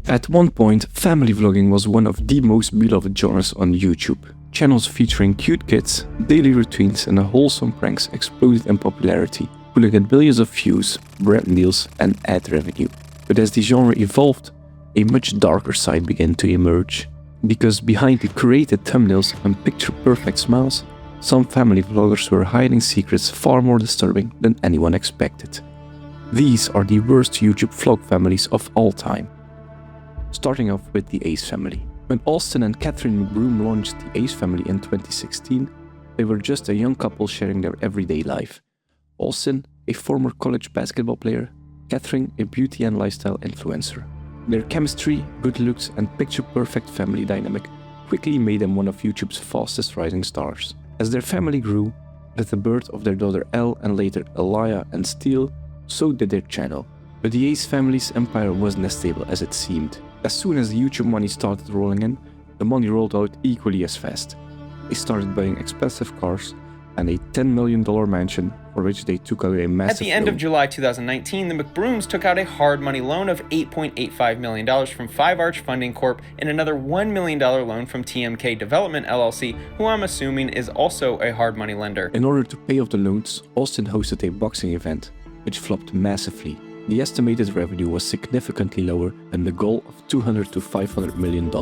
At one point, family vlogging was one of the most beloved genres on YouTube. Channels featuring cute kids, daily routines and wholesome pranks exploded in popularity, pulling in billions of views, brand deals and ad revenue. But as the genre evolved, a much darker side began to emerge. Because behind the curated thumbnails and picture-perfect smiles, some family vloggers were hiding secrets far more disturbing than anyone expected. These are the worst YouTube vlog families of all time. Starting off with the Ace family. When Austin and Catherine McBroom launched the Ace family in 2016, they were just a young couple sharing their everyday life. Austin, a former college basketball player, Catherine, a beauty and lifestyle influencer. Their chemistry, good looks and picture-perfect family dynamic quickly made them one of YouTube's fastest rising stars. As their family grew, with the birth of their daughter Elle and later Elia and Steele, so did their channel. But the Ace family's empire wasn't as stable as it seemed. As soon as the YouTube money started rolling in, the money rolled out equally as fast. They started buying expensive cars and a $10 million mansion for which they took out a massive At the end loan. of July 2019, the McBrooms took out a hard money loan of $8.85 million from Five Arch Funding Corp and another $1 million loan from TMK Development LLC, who I'm assuming is also a hard money lender. In order to pay off the loans, Austin hosted a boxing event, which flopped massively. The estimated revenue was significantly lower than the goal of $200 to $500 million.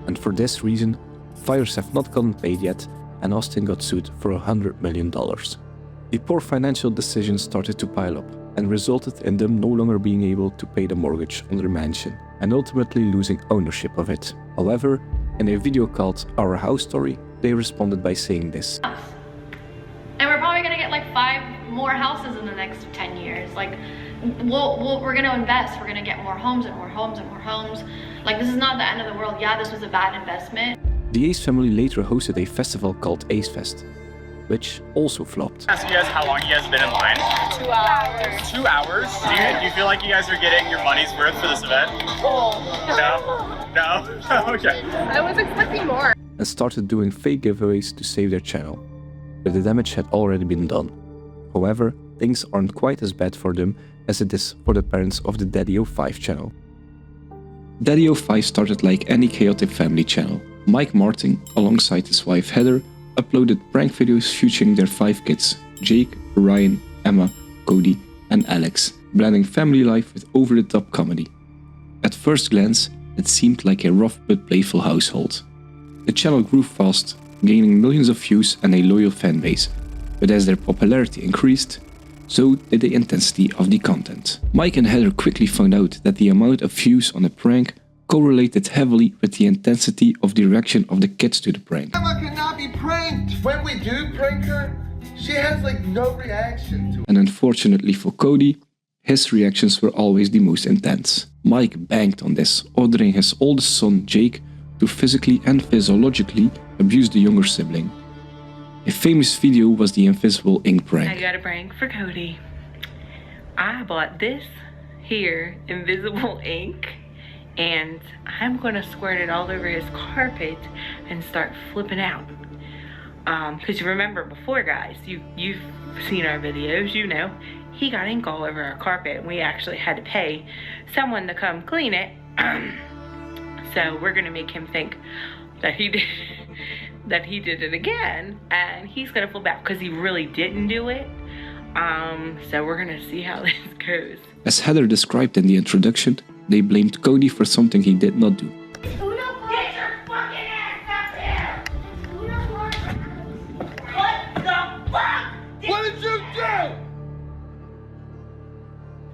And for this reason, fighters have not gotten paid yet, and Austin got sued for $100 million. The poor financial decisions started to pile up and resulted in them no longer being able to pay the mortgage on their mansion and ultimately losing ownership of it. However, in a video called Our House Story, they responded by saying this. And we're probably gonna get like 5 more houses in the next 10 years. Like, we're gonna invest. We're gonna get more homes and more homes and more homes. Like, this is not the end of the world. Yeah, this was a bad investment. The Ace family later hosted a festival called Ace Fest, which also flopped. Ask you guys how long you guys have been in line? 2 hours. 2 hours? Do you feel like you guys are getting your money's worth for this event? No? No? Okay. I was expecting more. And started doing fake giveaways to save their channel. But the damage had already been done. However, things aren't quite as bad for them as it is for the parents of the Daddy05 channel. Daddy05 started like any chaotic family channel. Mike Martin, alongside his wife Heather, uploaded prank videos featuring their 5 kids, Jake, Ryan, Emma, Cody and Alex, blending family life with over-the-top comedy. At first glance, it seemed like a rough but playful household. The channel grew fast, gaining millions of views and a loyal fanbase, but as their popularity increased, so did the intensity of the content. Mike and Heather quickly found out that the amount of views on a prank correlated heavily with the intensity of the reaction of the kids to the prank. Emma cannot be pranked. When we do prank her, she has like no reaction to it. And unfortunately for Cody, his reactions were always the most intense. Mike banked on this, ordering his oldest son Jake to physically and physiologically abuse the younger sibling. A famous video was the invisible ink prank. I got a prank for Cody. I bought this here invisible ink and I'm gonna squirt it all over his carpet and start flipping out. Because you remember before, guys, you've seen our videos, you know, he got ink all over our carpet and we actually had to pay someone to come clean it. So we're gonna make him think that he did it again, and he's gonna flip out because he really didn't do it. So we're gonna see how this goes. As Heather described in the introduction, they blamed Cody for something he did not do. Get your fucking ass up here! What the fuck? What did you do?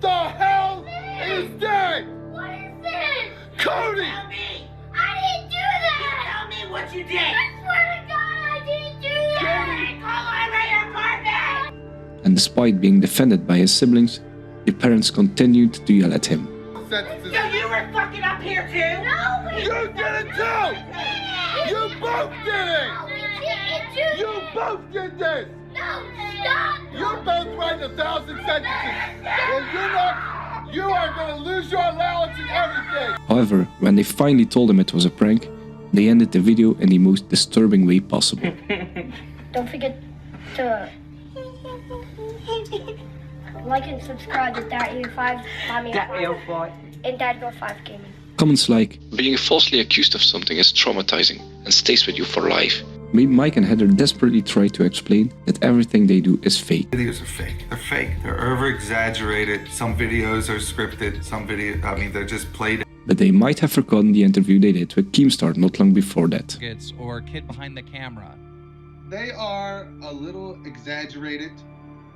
The hell is that? What is this? Cody! Tell me! I didn't do that! Tell me what you did. I swear to God, I didn't do that! Call over your carpet! And despite being defended by his siblings, the parents continued to yell at him. So you were fucking up here too? No, we You did it too! You both did it! didn't do You both did this! No, stop! You're both writing 1,000 sentences! And you are gonna lose your allowance and everything! However, when they finally told him it was a prank, they ended the video in the most disturbing way possible. Don't forget to like and subscribe to Daddy05 and Daddy05 Gaming. Comments like, "Being falsely accused of something is traumatizing and stays with you for life," made Mike and Heather desperately try to explain that everything they do is fake. Videos are fake. They're fake. They're over-exaggerated. Some videos are scripted. They're just played. But they might have forgotten the interview they did with Keemstar not long before that. Or kid behind the camera. They are a little exaggerated,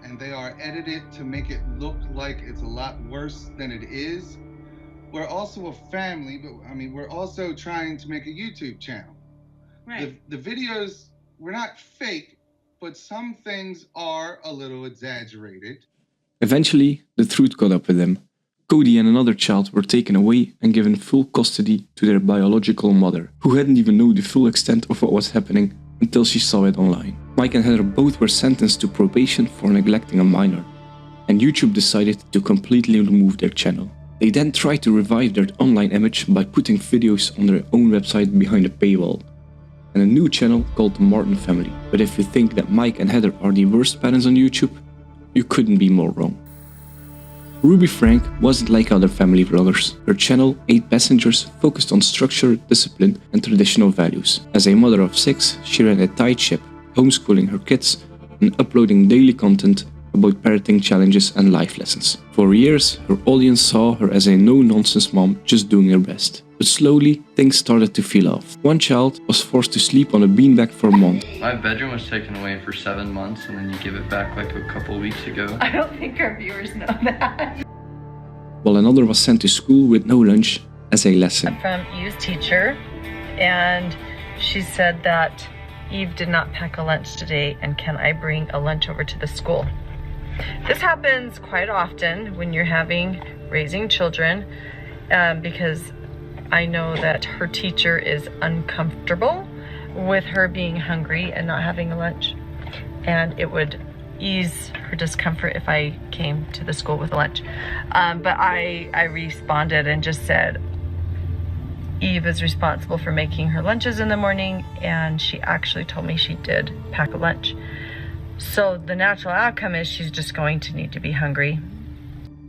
and they are edited to make it look like it's a lot worse than it is. We're also a family, but we're also trying to make a YouTube channel. Right. The videos, we're not fake, but some things are a little exaggerated. Eventually, the truth caught up with them. Cody and another child were taken away and given full custody to their biological mother, who hadn't even known the full extent of what was happening until she saw it online. Mike and Heather both were sentenced to probation for neglecting a minor, and YouTube decided to completely remove their channel. They then tried to revive their online image by putting videos on their own website behind a paywall, and a new channel called the Martin Family. But if you think that Mike and Heather are the worst parents on YouTube, you couldn't be more wrong. Ruby Frank wasn't like other family vloggers. Her channel, 8 Passengers, focused on structure, discipline and traditional values. As a mother of 6, she ran a tight ship, homeschooling her kids and uploading daily content about parenting challenges and life lessons. For years, her audience saw her as a no-nonsense mom just doing her best. But slowly, things started to feel off. One child was forced to sleep on a beanbag for a month. My bedroom was taken away for 7 months and then you give it back like a couple weeks ago. I don't think our viewers know that. While another was sent to school with no lunch as a lesson. From Eve's teacher, and she said that Eve did not pack a lunch today, and can I bring a lunch over to the school? This happens quite often when you're raising children, because I know that her teacher is uncomfortable with her being hungry and not having a lunch, and it would ease her discomfort if I came to the school with a lunch. But I responded and just said Eve is responsible for making her lunches in the morning, and she actually told me she did pack a lunch. So the natural outcome is she's just going to need to be hungry.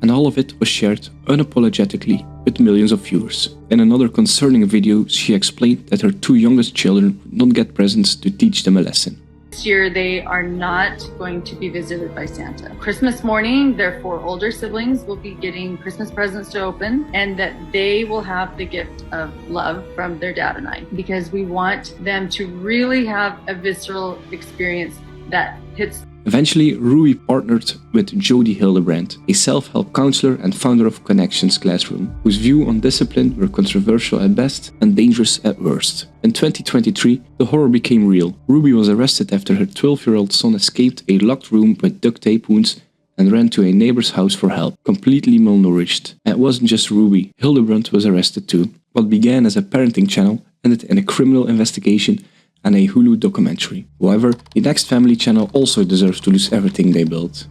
And all of it was shared unapologetically with millions of viewers. In another concerning video, she explained that her 2 youngest children would not get presents to teach them a lesson. This year, they are not going to be visited by Santa. Christmas morning, their 4 older siblings will be getting Christmas presents to open, and that they will have the gift of love from their dad and I, because we want them to really have a visceral experience that hits. Eventually, Ruby partnered with Jody Hildebrand, a self-help counselor and founder of Connections Classroom, whose view on discipline were controversial at best and dangerous at worst. In 2023, the horror became real. Ruby was arrested after her 12-year-old son escaped a locked room with duct tape wounds and ran to a neighbor's house for help, completely malnourished. And it wasn't just Ruby. Hildebrand was arrested too. What began as a parenting channel ended in a criminal investigation and a Hulu documentary. However, the next family channel also deserves to lose everything they built.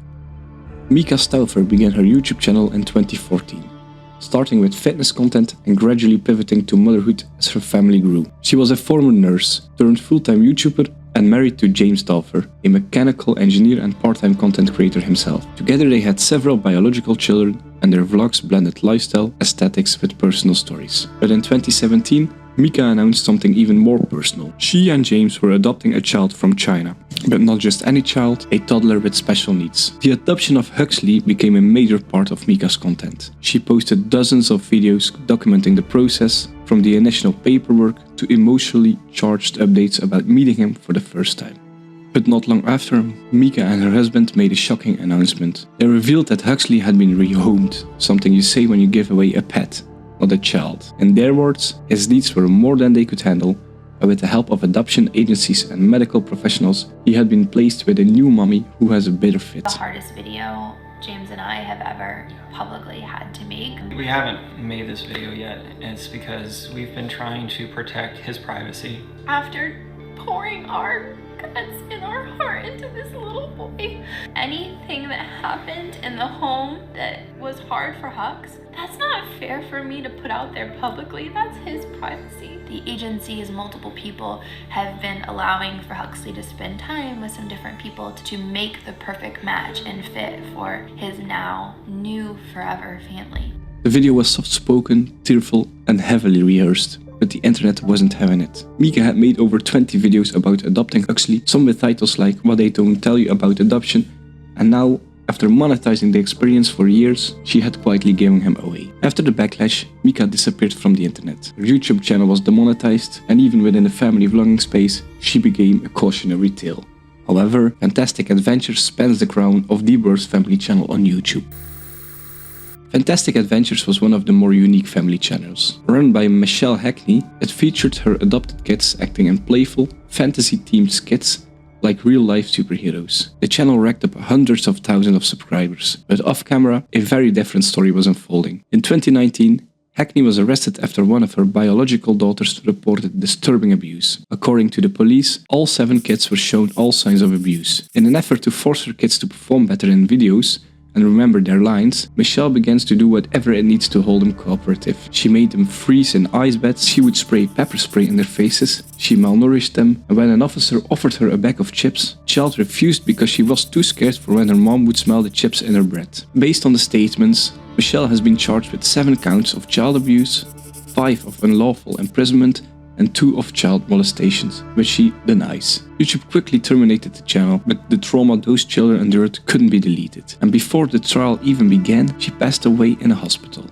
Mika Stauffer began her YouTube channel in 2014, starting with fitness content and gradually pivoting to motherhood as her family grew. She was a former nurse, turned full-time YouTuber, and married to James Stauffer, a mechanical engineer and part-time content creator himself. Together they had several biological children, and their vlogs blended lifestyle, aesthetics with personal stories. But in 2017, Mika announced something even more personal. She and James were adopting a child from China. But not just any child, a toddler with special needs. The adoption of Huxley became a major part of Mika's content. She posted dozens of videos documenting the process, from the initial paperwork to emotionally charged updates about meeting him for the first time. But not long after, Mika and her husband made a shocking announcement. They revealed that Huxley had been rehomed, something you say when you give away a pet, not a child. In their words, his needs were more than they could handle, and with the help of adoption agencies and medical professionals, he had been placed with a new mommy who has a better fit. The hardest video James and I have ever publicly had to make. We haven't made this video yet. It's because we've been trying to protect his privacy. After pouring our guts and our heart into this little boy, anything that happened in the home that was hard for Hux, that's not fair for me to put out there publicly. That's his privacy. The agencies, multiple people have been allowing for Huxley to spend time with some different people to make the perfect match and fit for his now new forever family. The video was soft-spoken, tearful and heavily rehearsed, but the internet wasn't having it. Mika had made over 20 videos about adopting Huxley, some with titles like What They Don't Tell You About Adoption, and now, after monetizing the experience for years, she had quietly given him away. After the backlash, Mika disappeared from the internet. Her YouTube channel was demonetized, and even within the family vlogging space, she became a cautionary tale. However, Fantastic Adventures spans the crown of the worst family channel on YouTube. Fantastic Adventures was one of the more unique family channels. Run by Michelle Hackney, it featured her adopted kids acting in playful, fantasy-themed skits like real-life superheroes. The channel racked up hundreds of thousands of subscribers, but off-camera, a very different story was unfolding. In 2019, Hackney was arrested after one of her biological daughters reported disturbing abuse. According to the police, all 7 kids were shown all signs of abuse. In an effort to force her kids to perform better in videos and remember their lines, Michelle begins to do whatever it needs to hold them cooperative. She made them freeze in ice baths, she would spray pepper spray in their faces, she malnourished them, and when an officer offered her a bag of chips, the child refused because she was too scared for when her mom would smell the chips in her breath. Based on the statements, Michelle has been charged with 7 counts of child abuse, 5 of unlawful imprisonment, and 2 of child molestations, which she denies. YouTube quickly terminated the channel, but the trauma those children endured couldn't be deleted. And before the trial even began, she passed away in a hospital.